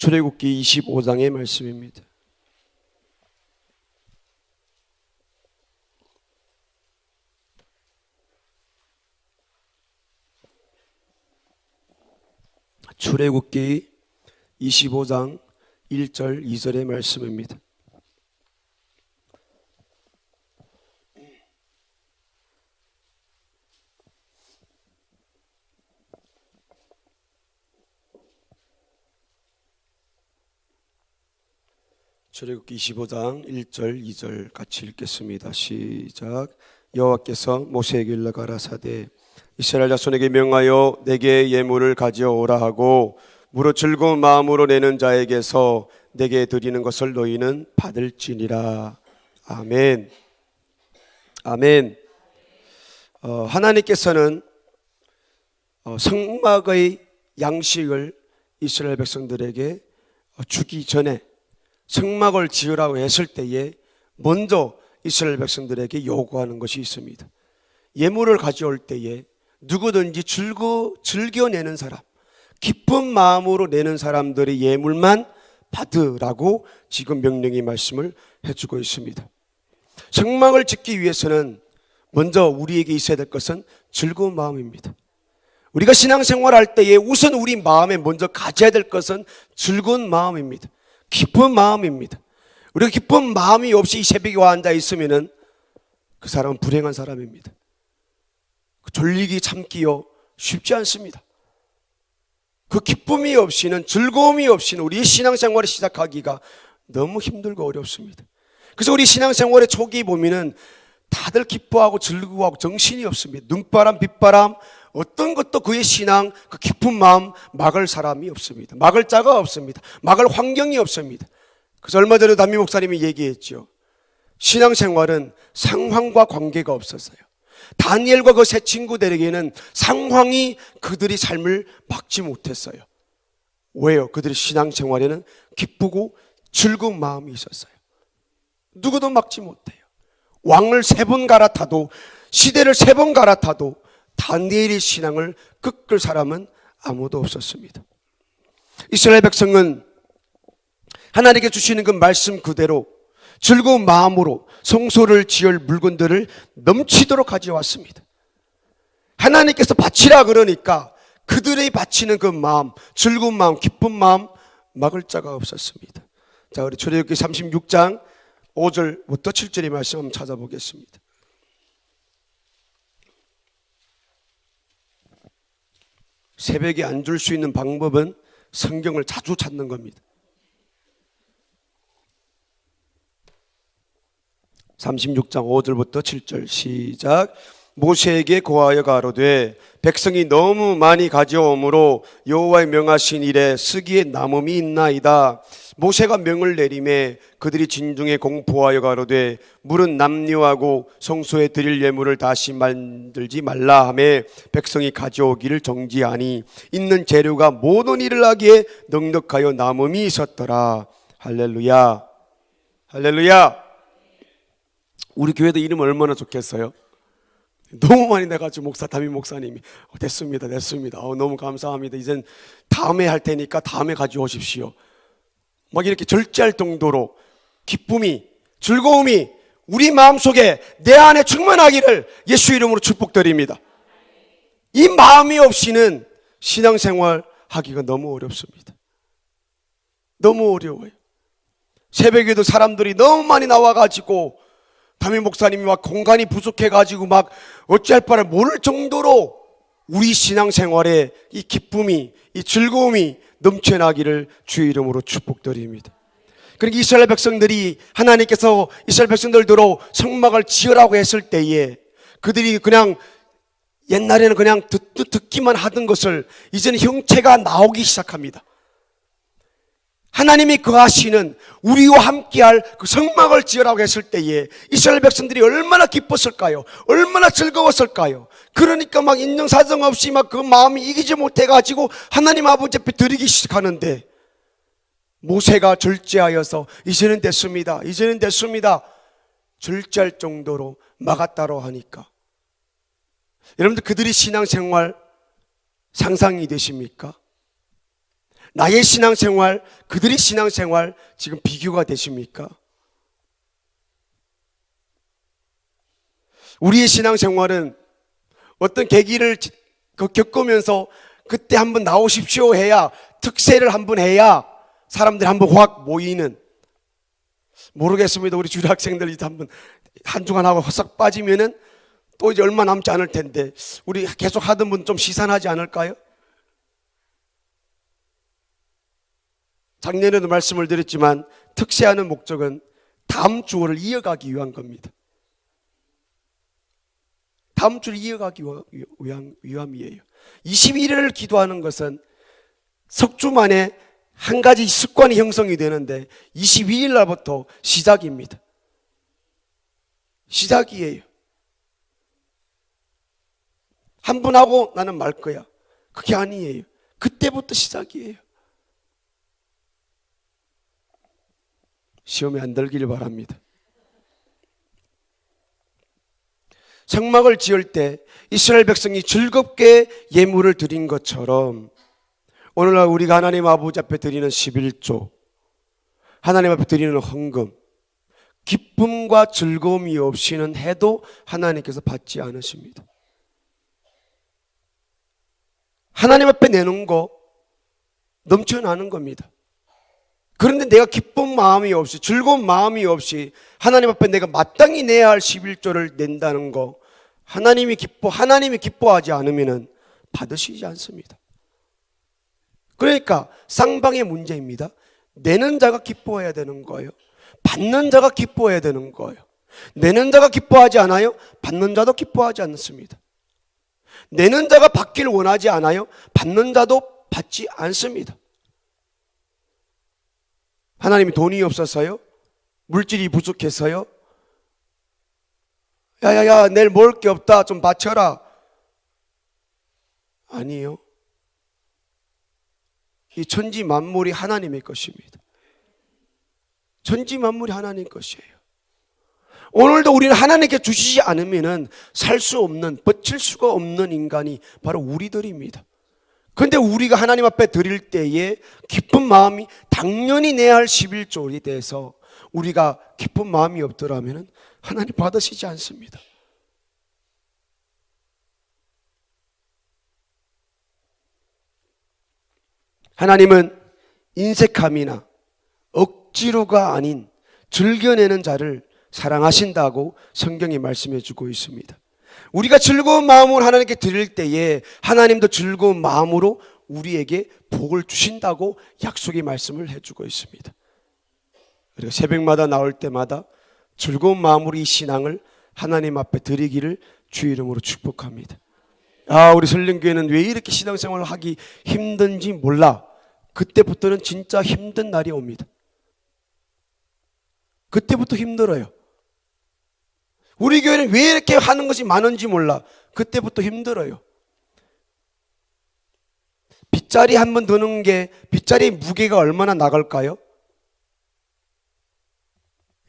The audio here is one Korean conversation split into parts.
출애굽기 25장의 말씀입니다. 출애굽기 25장 1절 2절의 말씀입니다. 출애굽기 25장 1절 2절 같이 읽겠습니다. 시작. 여호와께서 모세에게 일러 가라사대 이스라엘 자손에게 명하여 내게 예물을 가져오라 하고 무릇 즐거운 마음으로 내는 자에게서 내게 드리는 것을 너희는 받을지니라. 아멘. 아멘. 하나님께서는 성막의 양식을 이스라엘 백성들에게 주기 전에 성막을 지으라고 했을 때에 먼저 이스라엘 백성들에게 요구하는 것이 있습니다. 예물을 가져올 때에 누구든지 즐겨내는 사람, 기쁜 마음으로 내는 사람들의 예물만 받으라고 지금 명령의 말씀을 해주고 있습니다. 성막을 짓기 위해서는 먼저 우리에게 있어야 될 것은 즐거운 마음입니다. 우리가 신앙생활할 때에 우선 우리 마음에 먼저 가져야 될 것은 즐거운 마음입니다. 기쁜 마음입니다. 우리가 기쁜 마음이 없이 이 새벽에 와 앉아 있으면은 그 사람은 불행한 사람입니다. 졸리기 참기요 쉽지 않습니다. 그 기쁨이 없이는, 즐거움이 없이는 우리의 신앙생활을 시작하기가 너무 힘들고 어렵습니다. 그래서 우리 신앙생활의 초기에 보면은 다들 기뻐하고 즐거워하고 정신이 없습니다. 눈바람, 빗바람 어떤 것도 그의 신앙, 그 기쁜 마음 막을 사람이 없습니다. 막을 자가 없습니다. 막을 환경이 없습니다. 그래서 얼마 전에 담임 목사님이 얘기했죠. 신앙생활은 상황과 관계가 없었어요. 다니엘과 그 세 친구들에게는 상황이 그들의 삶을 막지 못했어요. 왜요? 그들의 신앙생활에는 기쁘고 즐거운 마음이 있었어요. 누구도 막지 못해요. 왕을 3번 갈아타도, 시대를 3번 갈아타도 다니엘의 신앙을 꺾을 사람은 아무도 없었습니다. 이스라엘 백성은 하나님께 주시는 그 말씀 그대로 즐거운 마음으로 성소를 지을 물건들을 넘치도록 가져왔습니다. 하나님께서 바치라 그러니까 그들의 바치는 그 마음, 즐거운 마음, 기쁜 마음 막을 자가 없었습니다. 자, 우리 출애굽기 36장 5절부터 7절의 말씀 한번 찾아보겠습니다. 새벽에 앉을 수 있는 방법은 성경을 자주 찾는 겁니다. 36장 5절부터 7절 시작. 모세에게 고하여 가로되 백성이 너무 많이 가져오므로 여호와의 명하신 일에 쓰기에 남음이 있나이다. 모세가 명을 내리매 그들이 진중에 공포하여 가로되 물은 남녀하고 성소에 드릴 예물을 다시 만들지 말라 하매 백성이 가져오기를 정지하니 있는 재료가 모든 일을 하기에 넉넉하여 남음이 있었더라. 할렐루야. 할렐루야. 우리 교회도 이름 얼마나 좋겠어요? 너무 많이 내가지고 담임 목사님이 됐습니다. 너무 감사합니다. 이젠 다음에 할 테니까 다음에 가져오십시오. 막 이렇게 절제할 정도로 기쁨이, 즐거움이 우리 마음속에 내 안에 충만하기를 예수 이름으로 축복드립니다. 이 마음이 없이는 신앙생활 하기가 너무 어렵습니다. 너무 어려워요. 새벽에도 사람들이 너무 많이 나와가지고 담임 목사님이 막 공간이 부족해가지고 막 어찌할 바를 모를 정도로 우리 신앙생활에 이 기쁨이, 이 즐거움이 넘쳐나기를 주의 이름으로 축복드립니다. 그러니까 이스라엘 백성들이 하나님께서 이스라엘 백성들대로 성막을 지으라고 했을 때에 그들이 그냥 옛날에는 그냥 듣기만 하던 것을 이제는 형체가 나오기 시작합니다. 하나님이 거하시는 우리와 함께할 그 성막을 지으라고 했을 때에 이스라엘 백성들이 얼마나 기뻤을까요? 얼마나 즐거웠을까요? 그러니까 막 인정사정 없이 막 그 마음이 이기지 못해가지고 하나님 아버지 앞에 드리기 시작하는데 모세가 절제하여서 이제는 됐습니다. 절제할 정도로 막았다고 하니까 여러분들 그들이 신앙생활 상상이 되십니까? 나의 신앙생활, 그들의 신앙생활 지금 비교가 되십니까? 우리의 신앙생활은 어떤 계기를 겪으면서 그때 한번 나오십시오 해야, 특세를 한번 해야 사람들이 한번 확 모이는, 모르겠습니다. 우리 주일 학생들 이제 한번 한 주간 하고 헛싹 빠지면은 또 이제 얼마 남지 않을 텐데, 우리 계속 하던 분 좀 시산하지 않을까요? 작년에도 말씀을 드렸지만 특세하는 목적은 다음 주를 이어가기 위한 겁니다. 다음 주를 이어가기 위함이에요. 21일을 기도하는 것은 석 주 만에 한 가지 습관이 형성이 되는데 22일 날부터 시작입니다. 시작이에요. 한 번 하고 나는 말 거야. 그게 아니에요. 그때부터 시작이에요. 시험에 안 들기를 바랍니다. 성막을 지을 때 이스라엘 백성이 즐겁게 예물을 드린 것처럼 오늘날 우리가 하나님 아버지 앞에 드리는 11조, 하나님 앞에 드리는 헌금, 기쁨과 즐거움이 없이는 해도 하나님께서 받지 않으십니다. 하나님 앞에 내는 거 넘쳐나는 겁니다. 그런데 내가 기쁜 마음이 없이, 즐거운 마음이 없이 하나님 앞에 내가 마땅히 내야 할 11조를 낸다는 거, 하나님이 기뻐하지 않으면 받으시지 않습니다. 그러니까 쌍방의 문제입니다. 내는 자가 기뻐해야 되는 거예요. 받는 자가 기뻐해야 되는 거예요. 내는 자가 기뻐하지 않아요? 받는 자도 기뻐하지 않습니다. 내는 자가 받기를 원하지 않아요? 받는 자도 받지 않습니다. 하나님이 돈이 없어서요? 물질이 부족해서요? 야야야, 내일 먹을 게 없다, 좀 바쳐라. 아니에요. 이 천지 만물이 하나님의 것입니다. 천지 만물이 하나님 것이에요. 오늘도 우리는 하나님께 주시지 않으면 살 수 없는, 버틸 수가 없는 인간이 바로 우리들입니다. 그런데 우리가 하나님 앞에 드릴 때에 기쁜 마음이, 당연히 내야 할 11조에 대해서 우리가 기쁜 마음이 없더라면 하나님 받으시지 않습니다. 하나님은 인색함이나 억지로가 아닌 즐겨내는 자를 사랑하신다고 성경이 말씀해 주고 있습니다. 우리가 즐거운 마음으로 하나님께 드릴 때에 하나님도 즐거운 마음으로 우리에게 복을 주신다고 약속의 말씀을 해주고 있습니다. 그리고 새벽마다 나올 때마다 즐거운 마음으로 이 신앙을 하나님 앞에 드리기를 주 이름으로 축복합니다. 우리 설령교회는 왜 이렇게 신앙생활을 하기 힘든지 몰라. 그때부터는 진짜 힘든 날이 옵니다. 그때부터 힘들어요. 우리 교회는 왜 이렇게 하는 것이 많은지 몰라. 그때부터 힘들어요. 빗자리 한번 드는 게, 빗자리의 무게가 얼마나 나갈까요?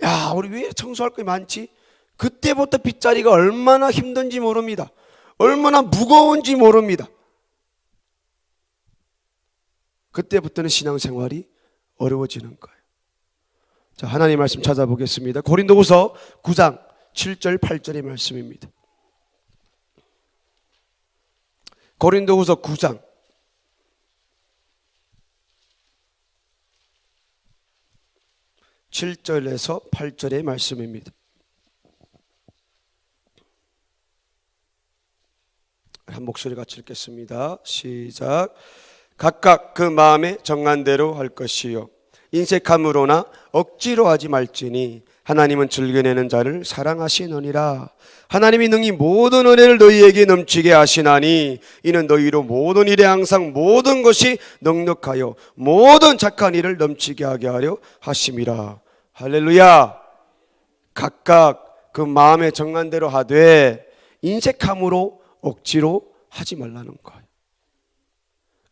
야, 우리 왜 청소할 게 많지? 그때부터 빗자리가 얼마나 힘든지 모릅니다. 얼마나 무거운지 모릅니다. 그때부터는 신앙생활이 어려워지는 거예요. 자, 하나님 말씀 찾아보겠습니다. 고린도후서 9장 7절 8절의 말씀입니다. 고린도후서 9장 7절에서 8절의 말씀입니다. 한 목소리 같이 읽겠습니다. 시작. 각각 그 마음에 정한 대로 할 것이요 인색함으로나 억지로 하지 말지니 하나님은 즐겨내는 자를 사랑하시느니라. 하나님이 능히 모든 은혜를 너희에게 넘치게 하시나니 이는 너희로 모든 일에 항상 모든 것이 넉넉하여 모든 착한 일을 넘치게 하게 하려 하심이라. 할렐루야. 각각 그 마음에 정한 대로 하되 인색함으로 억지로 하지 말라는 거예요.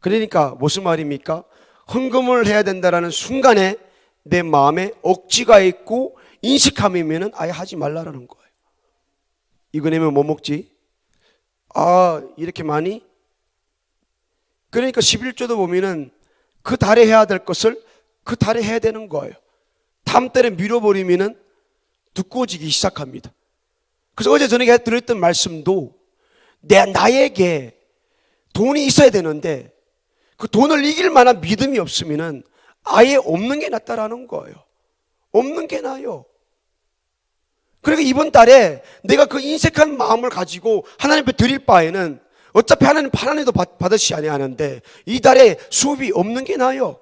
그러니까 무슨 말입니까? 헌금을 해야 된다라는 순간에 내 마음에 억지가 있고 인식함이면 아예 하지 말라는 거예요. 이거 내면 뭐 먹지? 이렇게 많이? 그러니까 11조도 보면은 그 달에 해야 될 것을 그 달에 해야 되는 거예요. 다음 달에 미뤄버리면은 두꺼워지기 시작합니다. 그래서 어제 저녁에 들었던 말씀도 나에게 돈이 있어야 되는데 그 돈을 이길 만한 믿음이 없으면은 아예 없는 게 낫다라는 거예요. 없는 게 나아요. 그러니까 이번 달에 내가 그 인색한 마음을 가지고 하나님 앞에 드릴 바에는 어차피 하나님도 받으시 아니하는데 이 달에 수업이 없는 게 나아요.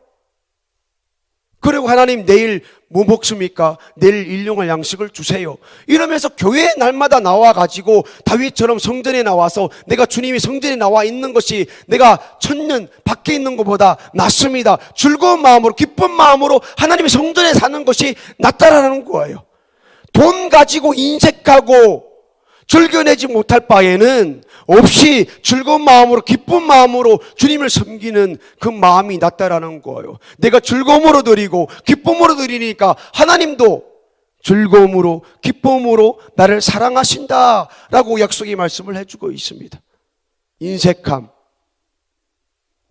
그리고 하나님 내일 뭐 먹습니까? 내일 일용할 양식을 주세요. 이러면서 교회 날마다 나와가지고 다윗처럼 성전에 나와서 내가 주님이 성전에 나와 있는 것이 내가 천년 밖에 있는 것보다 낫습니다. 즐거운 마음으로 기쁜 마음으로 하나님의 성전에 사는 것이 낫다라는 거예요. 돈 가지고 인색하고 즐겨내지 못할 바에는 없이 즐거운 마음으로 기쁜 마음으로 주님을 섬기는 그 마음이 낫다라는 거예요. 내가 즐거움으로 드리고 기쁨으로 드리니까 하나님도 즐거움으로 기쁨으로 나를 사랑하신다라고 약속의 말씀을 해주고 있습니다. 인색함,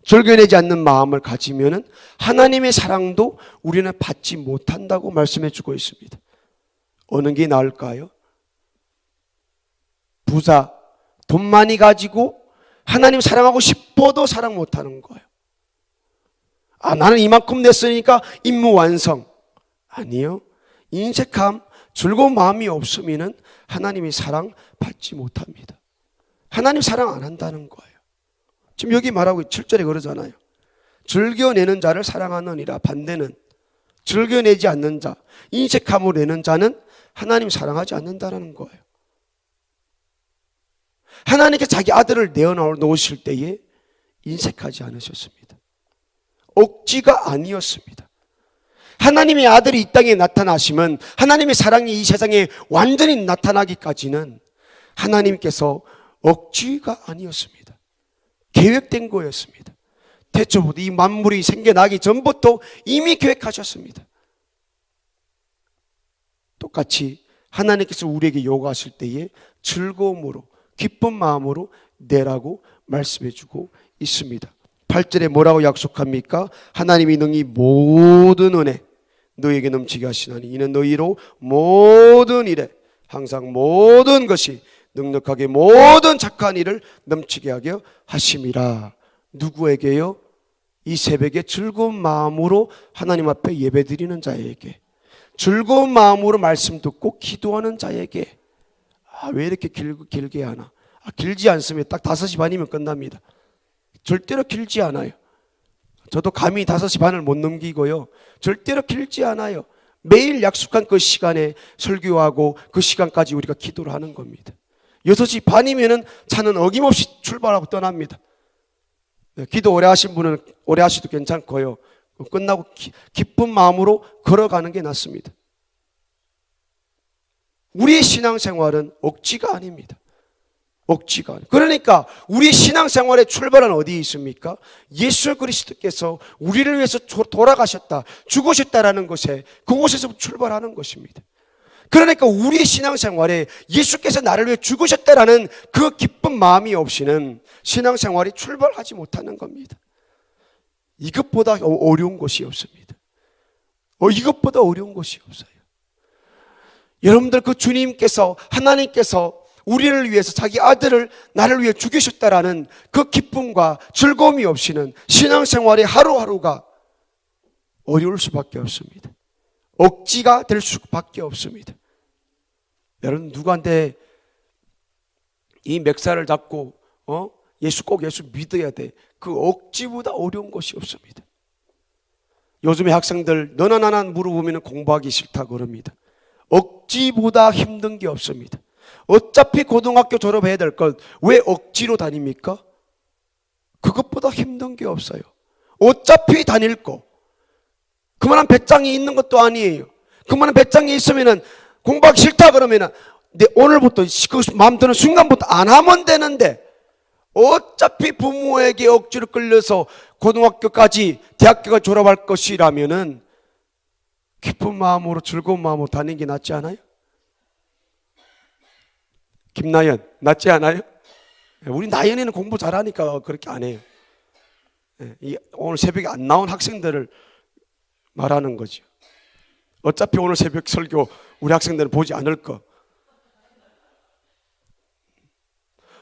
즐겨내지 않는 마음을 가지면은 하나님의 사랑도 우리는 받지 못한다고 말씀해주고 있습니다. 어느 게 나을까요? 부자, 돈 많이 가지고 하나님 사랑하고 싶어도 사랑 못하는 거예요. 나는 이만큼 냈으니까 임무 완성. 아니요. 인색함, 즐거운 마음이 없으면 하나님의 사랑 받지 못합니다. 하나님 사랑 안 한다는 거예요. 지금 여기 말하고 7절에 그러잖아요. 즐겨내는 자를 사랑하느니라. 반대는 즐겨내지 않는 자, 인색함으로 내는 자는 하나님 사랑하지 않는다는 거예요. 하나님께 자기 아들을 내어놓으실 때에 인색하지 않으셨습니다. 억지가 아니었습니다. 하나님의 아들이 이 땅에 나타나시면 하나님의 사랑이 이 세상에 완전히 나타나기까지는 하나님께서 억지가 아니었습니다. 계획된 거였습니다. 태초부터 이 만물이 생겨나기 전부터 이미 계획하셨습니다. 똑같이 하나님께서 우리에게 요구하실 때에 즐거움으로 기쁜 마음으로 내라고 말씀해 주고 있습니다. 8절에 뭐라고 약속합니까? 하나님이 능히 모든 은혜 너희에게 넘치게 하시나니 이는 너희로 모든 일에 항상 모든 것이 넉넉하게 모든 착한 일을 넘치게 하게 하심이라. 누구에게요? 이 새벽에 즐거운 마음으로 하나님 앞에 예배드리는 자에게, 즐거운 마음으로 말씀 듣고 기도하는 자에게. 왜 이렇게 길게 하나? 길지 않으면 딱 5시 반이면 끝납니다. 절대로 길지 않아요. 저도 감히 5시 반을 못 넘기고요. 절대로 길지 않아요. 매일 약속한 그 시간에 설교하고 그 시간까지 우리가 기도를 하는 겁니다. 6시 반이면은 차는 어김없이 출발하고 떠납니다. 기도 오래 하신 분은 오래 하셔도 괜찮고요. 끝나고 기쁜 마음으로 걸어가는 게 낫습니다. 우리의 신앙생활은 억지가 아닙니다. 억지가 아닙니다. 그러니까 우리 신앙생활의 출발은 어디에 있습니까? 예수 그리스도께서 우리를 위해서 돌아가셨다, 죽으셨다라는 것에, 그곳에서 출발하는 것입니다. 그러니까 우리 신앙생활에 예수께서 나를 위해 죽으셨다라는 그 기쁜 마음이 없이는 신앙생활이 출발하지 못하는 겁니다. 이것보다 어려운 것이 없습니다. 이것보다 어려운 것이 없어요. 여러분들 그 주님께서, 하나님께서 우리를 위해서 자기 아들을 나를 위해 죽이셨다라는 그 기쁨과 즐거움이 없이는 신앙생활의 하루하루가 어려울 수밖에 없습니다. 억지가 될 수밖에 없습니다. 여러분 누구한테 이 멱살을 잡고 꼭 예수 믿어야 돼, 그 억지보다 어려운 것이 없습니다. 요즘에 학생들 너나 나나 물어보면 공부하기 싫다 그럽니다. 억지보다 힘든 게 없습니다. 어차피 고등학교 졸업해야 될 것 왜 억지로 다닙니까? 그것보다 힘든 게 없어요. 어차피 다닐 거 그만한 배짱이 있는 것도 아니에요. 그만한 배짱이 있으면은 공부하기 싫다 그러면은 오늘부터 그 마음 드는 순간부터 안 하면 되는데, 어차피 부모에게 억지로 끌려서 고등학교까지 대학교가 졸업할 것이라면은 기쁜 마음으로 즐거운 마음으로 다니는 게 낫지 않아요? 김나연 낫지 않아요? 우리 나연이는 공부 잘하니까 그렇게 안 해요. 오늘 새벽에 안 나온 학생들을 말하는 거죠. 어차피 오늘 새벽 설교 우리 학생들은 보지 않을 거.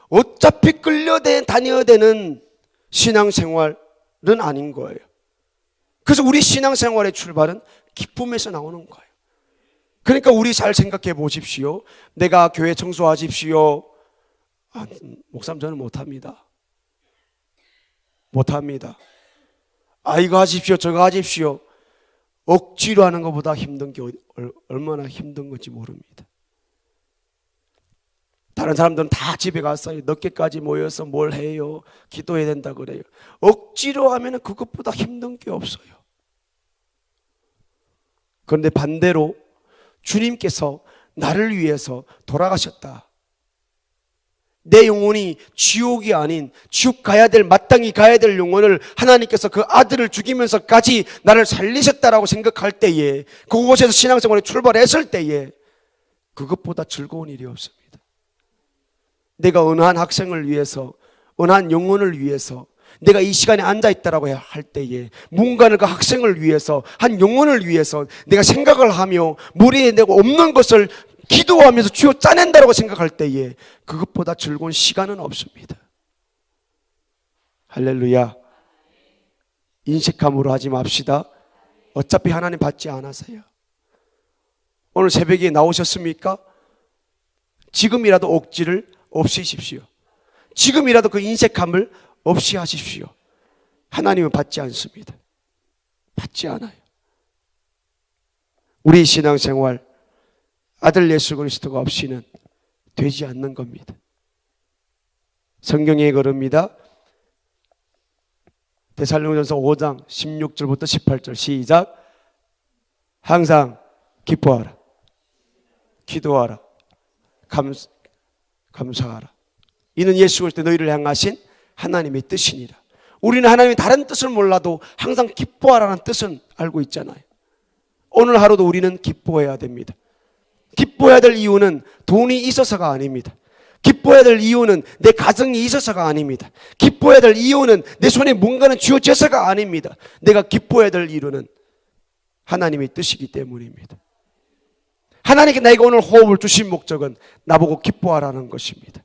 어차피 다녀야 되는 신앙생활은 아닌 거예요. 그래서 우리 신앙생활의 출발은 기쁨에서 나오는 거예요. 그러니까 우리 잘 생각해 보십시오. 내가 교회 청소하십시오. 목사님 저는 못합니다. 이거 하십시오 저거 하십시오. 억지로 하는 것보다 힘든 게 얼마나 힘든 건지 모릅니다. 다른 사람들은 다 집에 가서 늦게까지 모여서 뭘 해요? 기도해야 된다 그래요. 억지로 하면 그것보다 힘든 게 없어요. 그런데 반대로 주님께서 나를 위해서 돌아가셨다. 내 영혼이 지옥이 아닌 지옥 마땅히 가야 될 영혼을 하나님께서 그 아들을 죽이면서까지 나를 살리셨다라고 생각할 때에, 그곳에서 신앙생활에 출발했을 때에 그것보다 즐거운 일이 없습니다. 내가 어느 한 학생을 위해서, 어느 한 영혼을 위해서 내가 이 시간에 앉아있다라고 할 때에, 뭔가는 그 학생을 위해서, 한 영혼을 위해서 내가 생각을 하며 머리에 내가 없는 것을 기도하면서 쥐어 짜낸다라고 생각할 때에 그것보다 즐거운 시간은 없습니다. 할렐루야. 인색함으로 하지 맙시다. 어차피 하나님 받지 않아서요. 오늘 새벽에 나오셨습니까? 지금이라도 억지를 없애십시오. 지금이라도 그 인색함을 없이 하십시오. 하나님은 받지 않습니다. 받지 않아요. 우리 신앙생활 아들 예수 그리스도가 없이는 되지 않는 겁니다. 성경에 그럽니다. 데살로니가전서 5장 16절부터 18절 시작. 항상 기뻐하라, 기도하라, 감사하라. 이는 예수 그리스도 너희를 향하신 하나님의 뜻이니라. 우리는 하나님의 다른 뜻을 몰라도 항상 기뻐하라는 뜻은 알고 있잖아요. 오늘 하루도 우리는 기뻐해야 됩니다. 기뻐해야 될 이유는 돈이 있어서가 아닙니다. 기뻐해야 될 이유는 내 가정이 있어서가 아닙니다. 기뻐해야 될 이유는 내 손에 뭔가는 쥐어져서가 아닙니다. 내가 기뻐해야 될 이유는 하나님의 뜻이기 때문입니다. 하나님께 나에게 오늘 호흡을 주신 목적은 나보고 기뻐하라는 것입니다.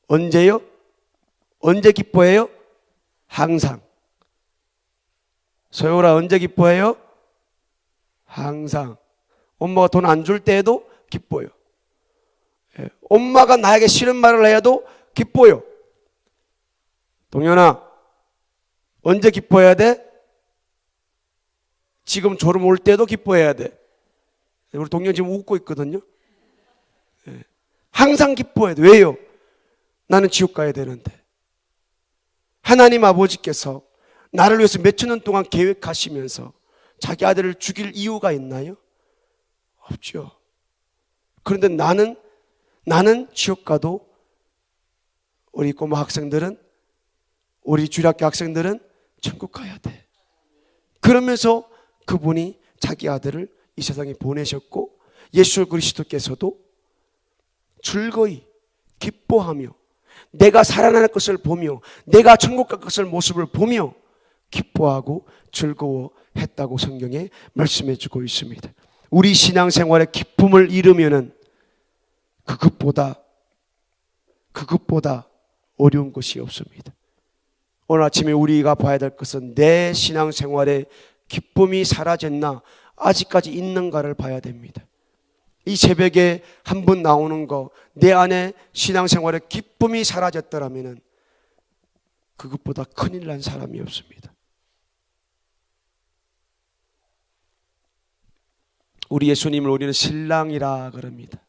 언제요? 언제 기뻐해요? 항상. 소율아 언제 기뻐해요? 항상. 엄마가 돈 안 줄 때에도 기뻐요. 엄마가 나에게 싫은 말을 해도 기뻐요. 동현아 언제 기뻐해야 돼? 지금 졸음 올 때도 기뻐해야 돼. 우리 동현 지금 웃고 있거든요. 항상 기뻐해야 돼. 왜요? 나는 지옥 가야 되는데. 하나님 아버지께서 나를 위해서 몇천 년 동안 계획하시면서 자기 아들을 죽일 이유가 있나요? 없죠. 그런데 나는 지옥 가도 우리 꼬마 학생들은, 우리 주일학교 학생들은 천국 가야 돼. 그러면서 그분이 자기 아들을 이 세상에 보내셨고, 예수 그리스도께서도 즐거이 기뻐하며 내가 살아날 것을 보며 내가 천국 갈 것을 모습을 보며 기뻐하고 즐거워했다고 성경에 말씀해 주고 있습니다. 우리 신앙생활의 기쁨을 잃으면은 그것보다 어려운 것이 없습니다. 오늘 아침에 우리가 봐야 될 것은 내 신앙생활의 기쁨이 사라졌나, 아직까지 있는가를 봐야 됩니다. 이 새벽에 한 번 나오는 거, 내 안에 신앙생활의 기쁨이 사라졌더라면 그것보다 큰일 난 사람이 없습니다. 우리 예수님을 우리는 신랑이라 그럽니다.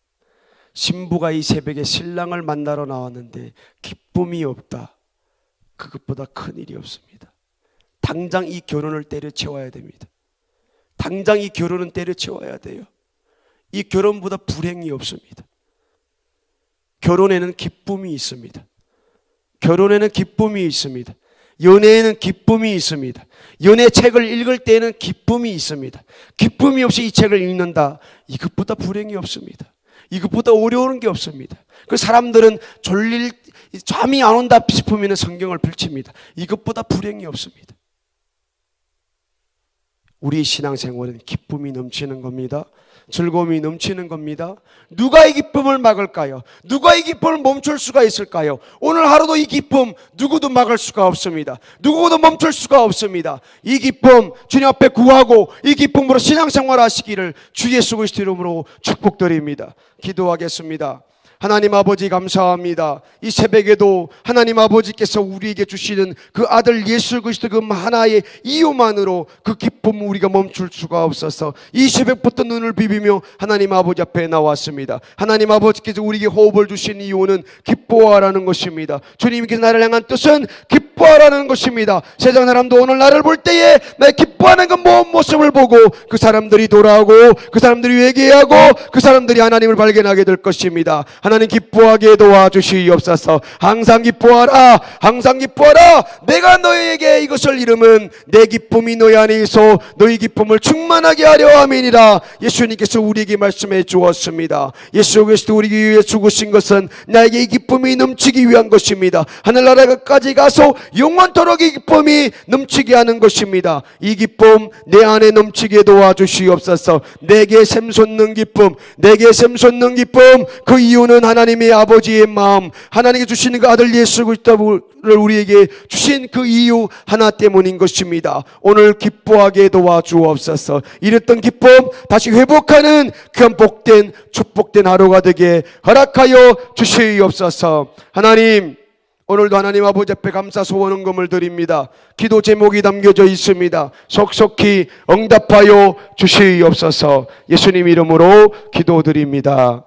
신부가 이 새벽에 신랑을 만나러 나왔는데 기쁨이 없다. 그것보다 큰 일이 없습니다. 당장 이 결혼을 때려치워야 됩니다. 당장 이 결혼은 때려치워야 돼요. 이 결혼보다 불행이 없습니다. 결혼에는 기쁨이 있습니다. 결혼에는 기쁨이 있습니다. 연애에는 기쁨이 있습니다. 연애책을 읽을 때에는 기쁨이 있습니다. 기쁨이 없이 이 책을 읽는다. 이것보다 불행이 없습니다. 이것보다 어려운 게 없습니다. 그 사람들은 잠이 안 온다 싶으면 성경을 펼칩니다. 이것보다 불행이 없습니다. 우리 신앙생활은 기쁨이 넘치는 겁니다. 즐거움이 넘치는 겁니다. 누가 이 기쁨을 막을까요? 누가 이 기쁨을 멈출 수가 있을까요? 오늘 하루도 이 기쁨 누구도 막을 수가 없습니다. 누구도 멈출 수가 없습니다. 이 기쁨 주님 앞에 구하고 이 기쁨으로 신앙생활 하시기를 주 예수 그리스도 이름으로 축복드립니다. 기도하겠습니다. 하나님 아버지 감사합니다. 이 새벽에도 하나님 아버지께서 우리에게 주시는 그 아들 예수 그리스도 그 하나의 이유만으로 그 기쁨 우리가 멈출 수가 없어서 이 새벽부터 눈을 비비며 하나님 아버지 앞에 나왔습니다. 하나님 아버지께서 우리에게 호흡을 주신 이유는 기뻐하라는 것입니다. 주님께서 나를 향한 뜻은 기뻐하라는 것입니다. 세상 사람도 오늘 나를 볼 때에 내 기뻐하는 그 모습을 보고 그 사람들이 돌아오고 그 사람들이 회개하고 그 사람들이 하나님을 발견하게 될 것입니다. 하나님 기뻐하게 도와주시옵소서. 항상 기뻐하라, 항상 기뻐하라. 내가 너희에게 이것을 이름은 내 기쁨이 너희 안에 있어 너희 기쁨을 충만하게 하려 함이니라. 예수님께서 우리에게 말씀해 주었습니다. 예수 그리스도 우리 위해 죽으신 것은 나에게 이 기쁨이 넘치기 위한 것입니다. 하늘나라까지 가서 영원토록 이 기쁨이 넘치게 하는 것입니다. 이 기쁨 내 안에 넘치게 도와주시옵소서. 내게 샘솟는 기쁨, 내게 샘솟는 기쁨, 그 이유는 하나님의 아버지의 마음, 하나님께 주시는 그 아들 예수 그리스도를 우리에게 주신 그 이유 하나 때문인 것입니다. 오늘 기뻐하게 도와주옵소서. 잃었던 기쁨 다시 회복하는 귀한 복된 축복된 하루가 되게 허락하여 주시옵소서. 하나님, 오늘도 하나님 아버지 앞에 감사 소원 헌금을 드립니다. 기도 제목이 담겨져 있습니다. 속속히 응답하여 주시옵소서. 예수님 이름으로 기도드립니다.